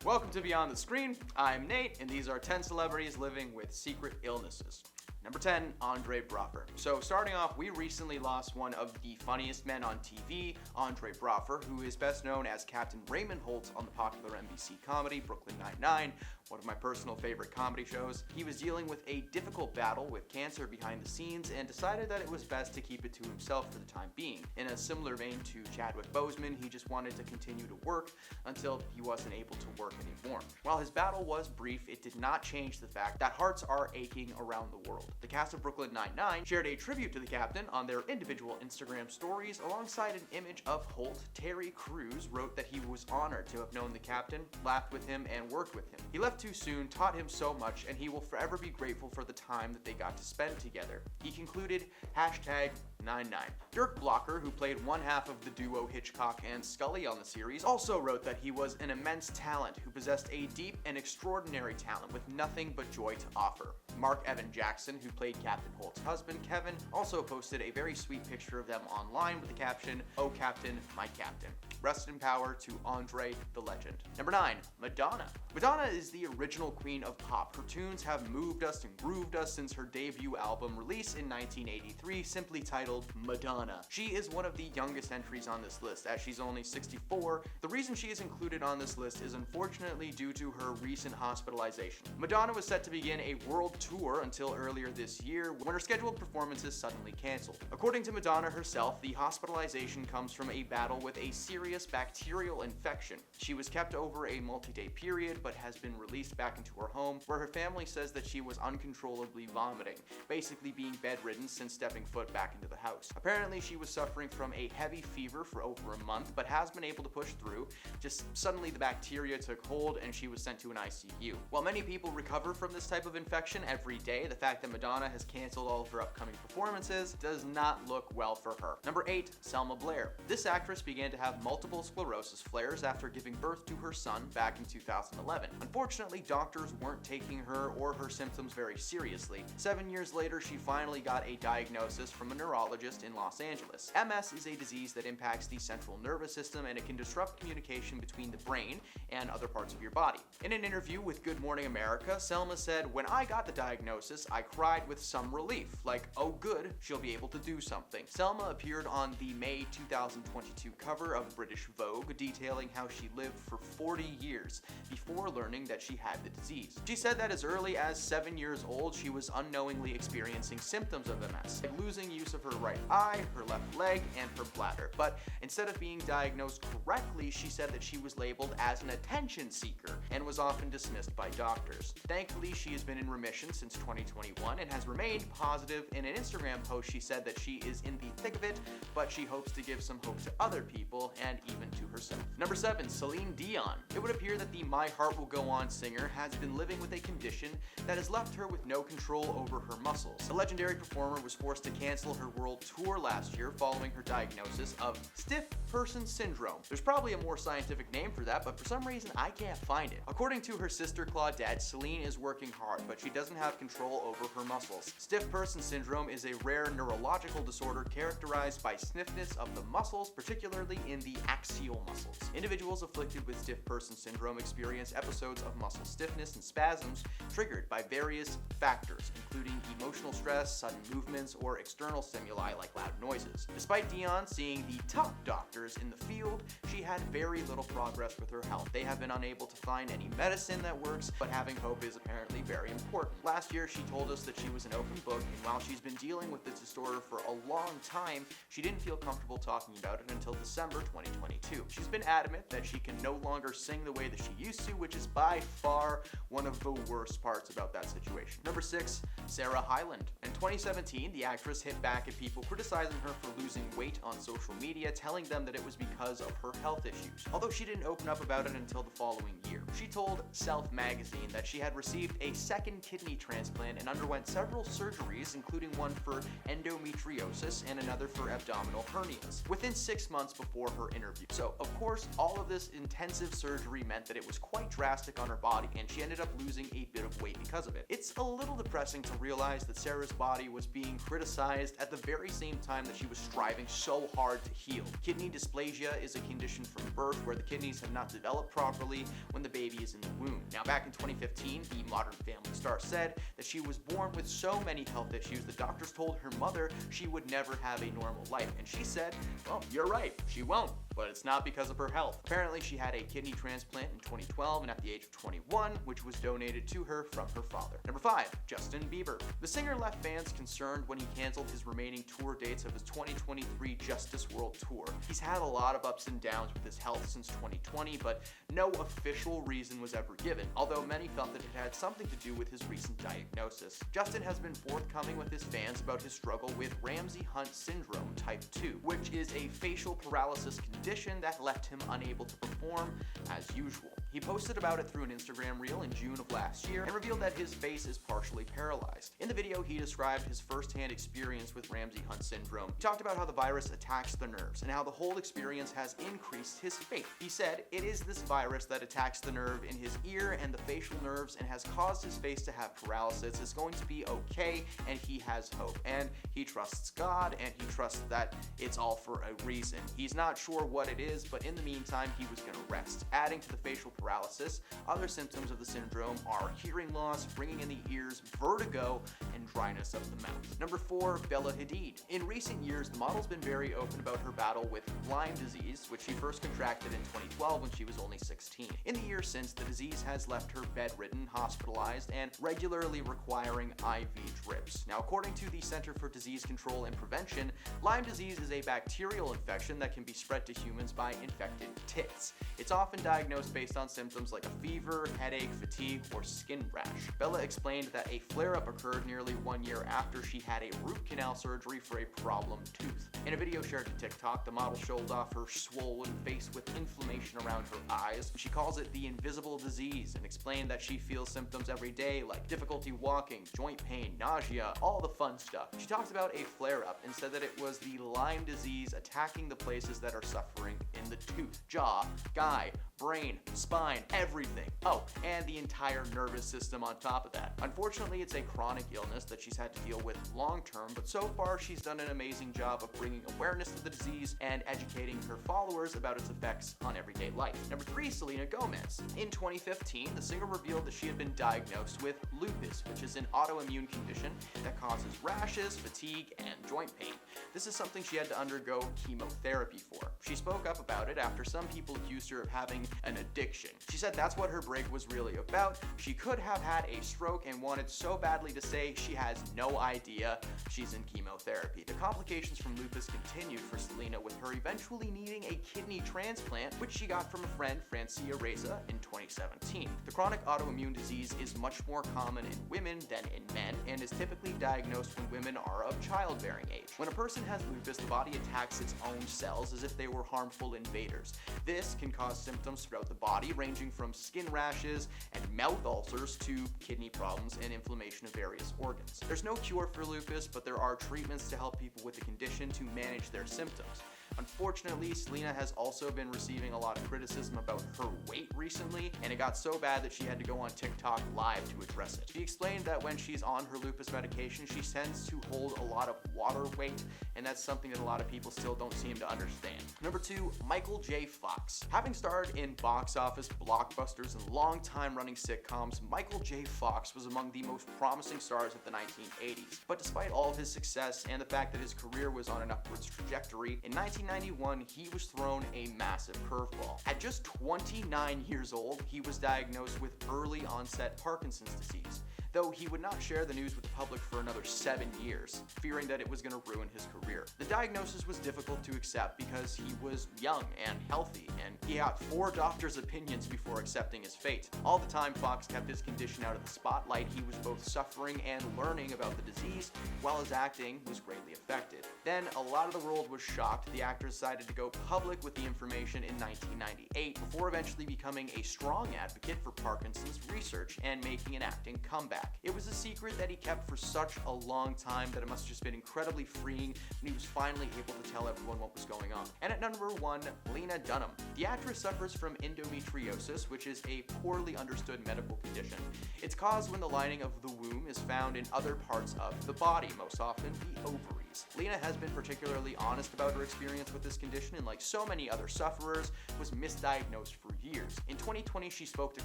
Welcome to Beyond the Screen. I'm Nate, and these are 10 celebrities living with secret illnesses. Number 10, Andre Braugher. So starting off, we recently lost one of the funniest men on TV, Andre Braugher, who is best known as Captain Raymond Holt on the popular NBC comedy Brooklyn Nine-Nine, one of my personal favorite comedy shows. He was dealing with a difficult battle with cancer behind the scenes and decided that it was best to keep it to himself for the time being. In a similar vein to Chadwick Boseman, he just wanted to continue to work until he wasn't able to work anymore. While his battle was brief, it did not change the fact that hearts are aching around the world. The cast of Brooklyn Nine-Nine shared a tribute to the captain on their individual Instagram stories alongside an image of Holt. Terry Crews wrote that he was honored to have known the captain, laughed with him, and worked with him. He left too soon, taught him so much, and he will forever be grateful for the time that they got to spend together. He concluded, #99. Dirk Blocker, who played one half of the duo Hitchcock and Scully on the series, also wrote that he was an immense talent who possessed a deep and extraordinary talent with nothing but joy to offer. Mark Evan Jackson, who played Captain Holt's husband, Kevin, also posted a very sweet picture of them online with the caption, "Oh Captain, my Captain." Rest in power to Andre the Legend. Number 9, Madonna. Madonna is the original queen of pop. Her tunes have moved us and grooved us since her debut album released in 1983, simply titled Madonna. She is one of the youngest entries on this list, as she's only 64. The reason she is included on this list is unfortunately due to her recent hospitalization. Madonna was set to begin a world tour until earlier this year, when her scheduled performances suddenly canceled. According to Madonna herself, the hospitalization comes from a battle with a serious bacterial infection. She was kept over a multi-day period, but has been released back into her home, where her family says that she was uncontrollably vomiting, basically being bedridden since stepping foot back into the house. Apparently, she was suffering from a heavy fever for over a month, but has been able to push through. Just suddenly the bacteria took hold and she was sent to an ICU. While many people recover from this type of infection every day, the fact that Madonna has canceled all of her upcoming performances does not look well for her. Number 8, Selma Blair. This actress began to have multiple sclerosis flares after giving birth to her son back in 2011. Unfortunately, doctors weren't taking her or her symptoms very seriously. 7 years later, she finally got a diagnosis from a neurologist in Los Angeles. MS is a disease that impacts the central nervous system, and it can disrupt communication between the brain and other parts of your body. In an interview with Good Morning America, Selma said, "When I got the diagnosis, I cried with some relief, like, oh good, she'll be able to do something." Selma appeared on the May 2022 cover of British Vogue, detailing how she lived for 40 years before learning that she had the disease. She said that as early as 7 years old, she was unknowingly experiencing symptoms of MS, like losing use of her right eye, her left leg, and her bladder. But instead of being diagnosed correctly, she said that she was labeled as an attention seeker and was often dismissed by doctors. Thankfully, she has been in remission since 2021 and has remained positive. In an Instagram post, she said that she is in the thick of it, but she hopes to give some hope to other people and even to herself. Number 7, Celine Dion. It would appear that the My Heart Will Go On singer has been living with a condition that has left her with no control over her muscles. The legendary performer was forced to cancel her world tour last year following her diagnosis of stiff person syndrome. There's probably a more scientific name for that, but for some reason I can't find it. According to her sister Claudette, Celine is working hard, but she doesn't have control over her muscles. Stiff person syndrome is a rare neurological disorder characterized by stiffness of the muscles, particularly in the axial muscles. Individuals afflicted with stiff person syndrome experience episodes of muscle stiffness and spasms triggered by various factors, including emotional stress, sudden movements, or external stimuli like loud noises. Despite Dion seeing the top doctors in the field, she had very little progress with her health. They have been unable to find any medicine that works, but having hope is apparently very important. Last year, she told us that she was an open book, and while she's been dealing with this disorder for a long time, she didn't feel comfortable talking about it until December 2022. She's been adamant that she can no longer sing the way that she used to, which is by far one of the worst parts about that situation. Number 6, Sarah Hyland. In 2017, the actress hit back at people criticizing her for losing weight on social media, telling them that it was because of her health issues. Although she didn't open up about it until the following year. She told Self magazine that she had received a second kidney transplant and underwent several surgeries, including one for endometriosis and another for abdominal hernias, within 6 months before her interview. So, of course, all of this intensive surgery meant that it was quite drastic on her body, and she ended up losing a bit of weight because of it. It's a little depressing to realize that Sarah's body was being criticized at the very same time that she was striving so hard to heal. Kidney dysplasia is a condition from birth where the kidneys have not developed properly when the baby is in the womb. Now, back in 2015, the Modern Family star said that she was born with so many health issues the doctors told her mother she would never have a normal life. And she said, well, you're right, she won't, but it's not because of her health. Apparently, she had a kidney transplant in 2012 and at the age of 21, which was donated to her from her father. Number 5, Justin Bieber. The singer left fans concerned when he canceled his remaining tour dates of his 2023 Justice World Tour. He's had a lot of ups and downs with his health since 2020, but no official reason was ever given, although many felt that it had something to do with his recent diagnosis. Justin has been forthcoming with his fans about his struggle with Ramsay-Hunt syndrome type 2, which is a facial paralysis condition that left him unable to perform as usual. He posted about it through an Instagram reel in June of last year and revealed that his face is partially paralyzed. In the video, he described his first-hand experience with Ramsay-Hunt syndrome. He talked about how the virus attacks the nerves and how the whole experience has increased his faith. He said, it is this virus that attacks the nerve in his ear and the facial nerves and has caused his face to have paralysis. It's going to be okay, and he has hope. And he trusts God, and he trusts that it's all for a reason. He's not sure what it is, but in the meantime, he was gonna rest. Adding to the facial paralysis, other symptoms of the syndrome are hearing loss, ringing in the ears, vertigo, and dryness of the mouth. Number 4, Bella Hadid. In recent years, the model's been very open about her battle with Lyme disease, which she first contracted in 2012 when she was only 16. In the years since, the disease has left her bedridden, hospitalized, and regularly requiring IV drips. Now, according to the Center for Disease Control and Prevention, Lyme disease is a bacterial infection that can be spread to humans by infected ticks. It's often diagnosed based on symptoms like a fever, headache, fatigue, or skin rash. Bella explained that a flare-up occurred nearly 1 year after she had a root canal surgery for a problem tooth. In a video shared to TikTok, the model showed off her swollen face with inflammation around her eyes. She calls it the invisible disease and explained that she feels symptoms every day like difficulty walking, joint pain, nausea, all the fun stuff. She talked about a flare-up and said that it was the Lyme disease attacking the places that are suffering in the tooth, jaw, guy, brain, spine, everything. Oh, and the entire nervous system on top of that. Unfortunately, it's a chronic illness that she's had to deal with long term, but so far she's done an amazing job of bringing awareness to the disease and educating her followers about its effects on everyday life. Number 3, Selena Gomez. In 2015, the singer revealed that she had been diagnosed with lupus, which is an autoimmune condition that causes rashes, fatigue, and joint pain. This is something she had to undergo chemotherapy for. She spoke up about it after some people accused her of having an addiction. She said that's what her break was really about. She could have had a stroke and wanted so badly to say she has no idea she's in chemotherapy. The complications from lupus continued for Selena, with her eventually needing a kidney transplant, which she got from a friend, Francia Reza, in 2017. The chronic autoimmune disease is much more common in women than in men and is typically diagnosed when women are of childbearing age. When a person has lupus, the body attacks its own cells as if they were harmful invaders. This can cause symptoms throughout the body, ranging from skin rashes and mouth ulcers to kidney problems and inflammation of various organs. There's no cure for lupus, but there are treatments to help people with the condition to manage their symptoms. Unfortunately, Selena has also been receiving a lot of criticism about her weight recently, and it got so bad that she had to go on TikTok live to address it. She explained that when she's on her lupus medication, she tends to hold a lot of water weight, and that's something that a lot of people still don't seem to understand. Number 2, Michael J. Fox. Having starred in box office blockbusters and long-time running sitcoms, Michael J. Fox was among the most promising stars of the 1980s. But despite all of his success and the fact that his career was on an upwards trajectory, in 1991, he was thrown a massive curveball. At just 29 years old, he was diagnosed with early onset Parkinson's disease, though he would not share the news with the public for another 7 years, fearing that it was going to ruin his career. The diagnosis was difficult to accept because he was young and healthy, and he got 4 doctors' opinions before accepting his fate. All the time Fox kept his condition out of the spotlight, he was both suffering and learning about the disease, while his acting was greatly affected. Then, a lot of the world was shocked. The actor decided to go public with the information in 1998, before eventually becoming a strong advocate for Parkinson's research and making an acting comeback. It was a secret that he kept for such a long time that it must have just been incredibly freeing when he was finally able to tell everyone what was going on. And at number 1, Lena Dunam. The actress suffers from endometriosis, which is a poorly understood medical condition. It's caused when the lining of the womb is found in other parts of the body, most often the ovaries. disease. Lena has been particularly honest about her experience with this condition, and like so many other sufferers, was misdiagnosed for years. In 2020, she spoke to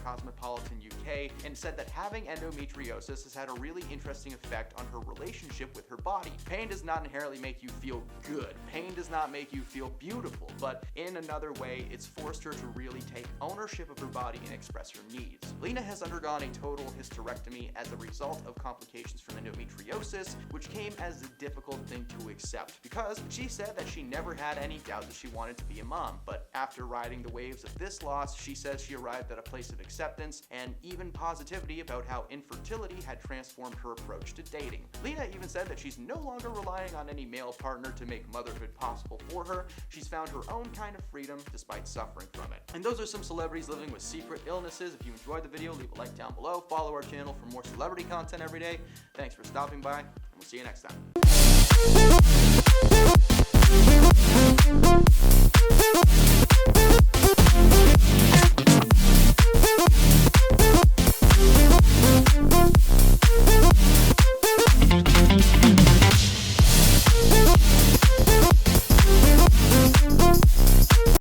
Cosmopolitan UK and said that having endometriosis has had a really interesting effect on her relationship with her body. Pain does not inherently make you feel good. Pain does not make you feel beautiful, but in another way, it's forced her to really take ownership of her body and express her needs. Lena has undergone a total hysterectomy as a result of complications from endometriosis, which came as a difficult thing to accept because she said that she never had any doubt that she wanted to be a mom, but after riding the waves of this loss, she says she arrived at a place of acceptance and even positivity about how infertility had transformed her approach to dating. Lena even said that she's no longer relying on any male partner to make motherhood possible for her. She's found her own kind of freedom despite suffering from it. And those are some celebrities living with secret illnesses. If you enjoyed the video, leave a like down below. Follow our channel for more celebrity content every day. Thanks for stopping by, and we'll see you next time.